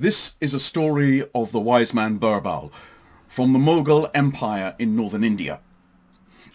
This is a story of the wise man Birbal from the Mughal Empire in northern India.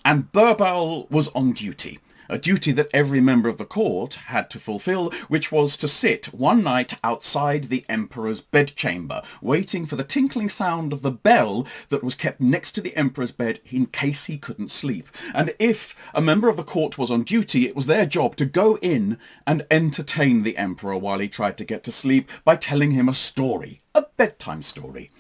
And Birbal was on duty, a duty that every member of the court had to fulfill, which was to sit one night outside the emperor's bedchamber, waiting for the tinkling sound of the bell that was kept next to the emperor's bed in case he couldn't sleep. And if a member of the court was on duty, it was their job to go in and entertain the emperor while he tried to get to sleep by telling him a story, a bedtime story.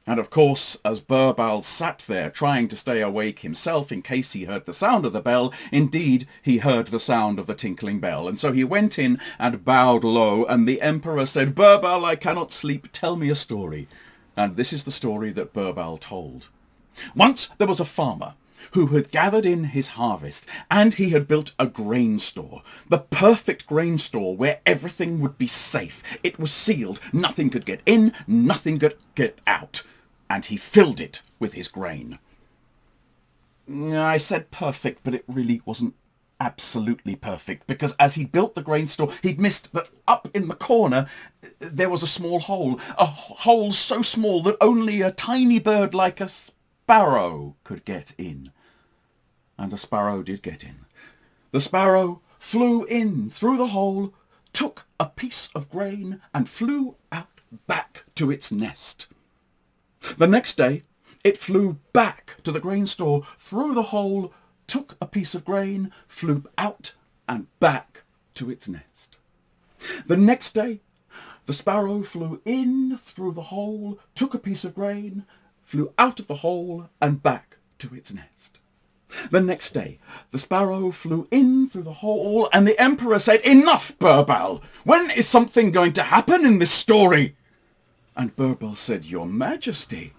And of course, as Birbal sat there trying to stay awake himself in case he heard the sound of the bell, indeed he heard the sound of the tinkling bell. And so he went in and bowed low, and the emperor said, "Birbal, I cannot sleep, tell me a story." And this is the story that Birbal told. Once there was a farmer who had gathered in his harvest, and he had built a grain store, the perfect grain store where everything would be safe. It was sealed, nothing could get in, nothing could get out. And he filled it with his grain. I said perfect, but it really wasn't absolutely perfect, because as he built the grain store, he'd missed that up in the corner there was a small hole, a hole so small that only a tiny bird like a sparrow could get in. And the sparrow did get in. The sparrow flew in through the hole, took a piece of grain, and flew out back to its nest. The next day, it flew back to the grain store, through the hole, took a piece of grain, flew out and back to its nest. The next day, the sparrow flew in through the hole, took a piece of grain, flew out of the hole and back to its nest. The next day, the sparrow flew in through the hole, and the emperor said, "Enough, Birbal! When is something going to happen in this story?" And Birbal said, "Your Majesty,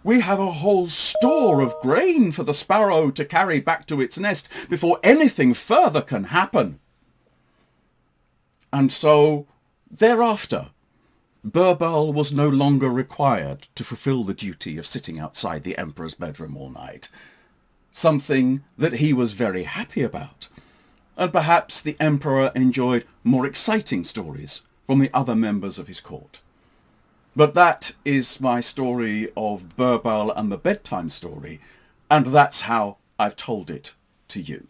we have a whole store of grain for the sparrow to carry back to its nest before anything further can happen." And so, thereafter, Birbal was no longer required to fulfill the duty of sitting outside the emperor's bedroom all night, something that he was very happy about. And perhaps the emperor enjoyed more exciting stories from the other members of his court. But that is my story of Birbal and the bedtime story, and that's how I've told it to you.